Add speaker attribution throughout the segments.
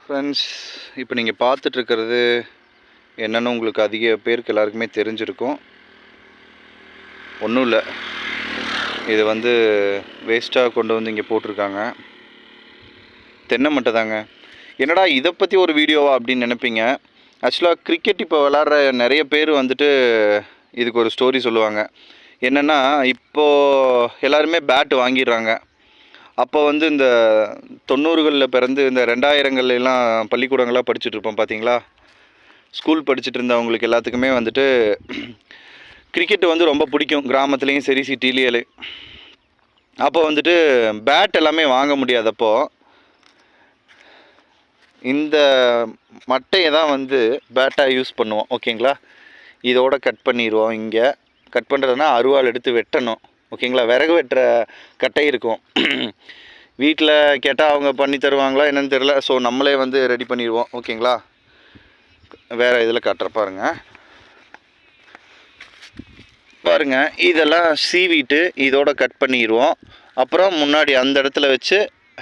Speaker 1: Friends, இப்போ நீங்கள் பார்த்துட்ருக்கிறது என்னென்னு உங்களுக்கு அதிக பேருக்கு எல்லாருக்குமே தெரிஞ்சிருக்கும். ஒன்றும் இல்லை, இது வந்து வேஸ்ட்டாக கொண்டு வந்து இங்கே போட்டிருக்காங்க. தென்னை மட்டை தாங்க. என்னடா இதை பற்றி ஒரு வீடியோவா அப்படின்னு நினைப்பீங்க. ஆக்சுவலாக கிரிக்கெட் இப்போ விளாட்ற நிறைய பேர் வந்துட்டு இதுக்கு ஒரு ஸ்டோரி சொல்லுவாங்க. என்னென்னா, இப்போது எல்லாருமே பேட் வாங்கிடுறாங்க. அப்போ வந்து இந்த 90களில் பிறந்து இந்த 2000எல்லாம் பள்ளிக்கூடங்களாக படிச்சுட்ருப்போம் பார்த்தீங்களா. ஸ்கூல் படிச்சுட்டு இருந்தவங்களுக்கு எல்லாத்துக்குமே வந்துட்டு கிரிக்கெட்டு வந்து ரொம்ப பிடிக்கும், கிராமத்துலேயும் சரி சிட்டிலேயே. அப்போ வந்துட்டு பேட் எல்லாமே வாங்க முடியாதப்போ இந்த மட்டையை தான் வந்து பேட்டாக யூஸ் பண்ணுவோம். ஓகேங்களா, இதோட கட் பண்ணிடுவோம். இங்கே கட் பண்ணுறதுனா அருவாள் எடுத்து வெட்டணும். ஓகேங்களா, விறகு வெட்டுற கட்டை இருக்கும். வீட்டில் கேட்டால் அவங்க பண்ணி தருவாங்களா என்னென்னு தெரில. ஸோ நம்மளே வந்து ரெடி பண்ணிடுவோம். ஓகேங்களா, வேறு இதில் காட்டுற பாருங்கள், இதெல்லாம் சீவிட்டு இதோட கட் பண்ணிடுவோம். அப்புறம் முன்னாடி அந்த இடத்துல வச்சு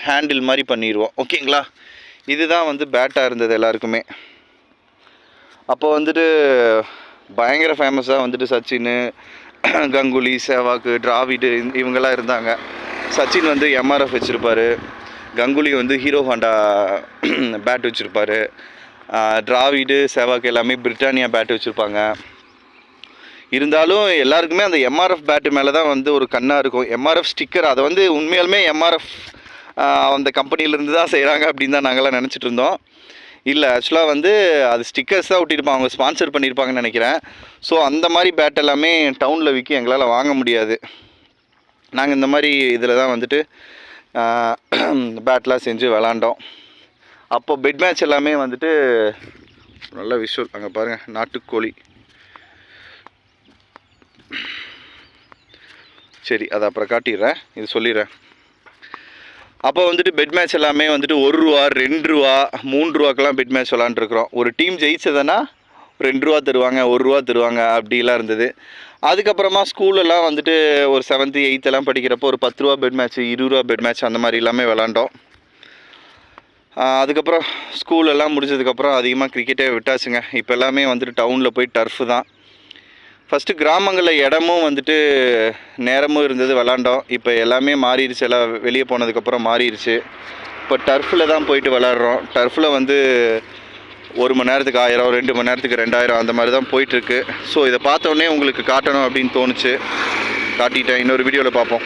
Speaker 1: ஹேண்டில் மாதிரி பண்ணிடுவோம். ஓகேங்களா, இதுதான் வந்து பேட்டாக இருந்தது எல்லாருக்குமே. அப்போ வந்துட்டு பயங்கர ஃபேமஸாக வந்துட்டு சச்சின், கங்குலி, சேவாக், டிராவிடு இவங்கெல்லாம் இருந்தாங்க. சச்சின் வந்து எம்ஆர்எஃப் வச்சுருப்பார், கங்குலி வந்து ஹீரோ ஹாண்டா பேட் வச்சுருப்பார், டிராவிடு, சேவாக் எல்லாமே பிரிட்டானியா பேட் வச்சுருப்பாங்க. இருந்தாலும் எல்லாருக்குமே அந்த எம்ஆர்எஃப் பேட்டு மேலே தான் வந்து ஒரு கண்ணாக இருக்கும். எம்ஆர்எஃப் ஸ்டிக்கர், அதை வந்து உண்மையாலுமே எம்ஆர்எஃப் அந்த கம்பெனியிலேருந்து தான் செய்கிறாங்க அப்படின்னு தான் நாங்கள்லாம் நினச்சிட்டு இருந்தோம். இல்லை, ஆக்சுவலாக வந்து அது ஸ்டிக்கர்ஸ் தான் ஒட்டியிருப்பாங்க, அவங்க ஸ்பான்சர் பண்ணியிருப்பாங்கன்னு நினைக்கிறேன். ஸோ அந்த மாதிரி பேட் எல்லாமே டவுனில் விற்க எங்களால் வாங்க முடியாது. நாங்கள் இந்த மாதிரி இதில் தான் வந்துட்டு பேட்லாம் செஞ்சு விளாண்டோம். அப்போ பெட் மேட்ச் எல்லாமே வந்துட்டு நல்ல விஷுவல். அங்கே பாருங்கள், நாட்டுக்கோழி. சரி, அதை அப்புறம் காட்டிடுறேன், இது சொல்லிடுறேன். அப்போ வந்துட்டு பெட் மேட்ச் எல்லாமே வந்துட்டு 1 ரூபா, 2 ரூபா, 3 ரூபாக்கெல்லாம் பெட் மேட்ச் விளாண்டுருக்குறோம். ஒரு டீம் ஜெயிச்சதுன்னா 2 ரூபா தருவாங்க, 1 ரூபா தருவாங்க, அப்படிலாம் இருந்தது. அதுக்கப்புறமா ஸ்கூலெல்லாம் வந்துட்டு ஒரு 7th 8th எல்லாம் படிக்கிறப்போ ஒரு 10 ரூபா பெட் மேட்ச், 20 ரூபா பெட் மேட்ச் அந்த மாதிரி எல்லாமே விளாண்டோம். அதுக்கப்புறம் ஸ்கூலெல்லாம் முடிஞ்சதுக்கப்புறம் அதிகமாக கிரிக்கெட்டே விட்டாச்சுங்க. இப்போ எல்லாமே வந்துட்டு டவுனில் போய் டர்ஃபு தான். ஃபஸ்ட்டு கிராமங்களில் இடமும் வந்துட்டு நேரமும் இருந்தது, விளாண்டோம். இப்போ எல்லாமே மாறிடுச்சு, எல்லாம் வெளியே போனதுக்கப்புறம் மாறிடுச்சு. இப்போ டர்ஃபில் தான் போயிட்டு விளாட்றோம். டர்ஃபில் வந்து 1 மணி நேரத்துக்கு 1000, 2 மணி நேரத்துக்கு 2000 அந்த மாதிரி தான் போயிட்டுருக்கு. ஸோ இதை பார்த்தோன்னே உங்களுக்கு காட்டணும் அப்படின்னு தோணுச்சு, காட்டிட்டேன். இன்னொரு வீடியோவில் பார்ப்போம்.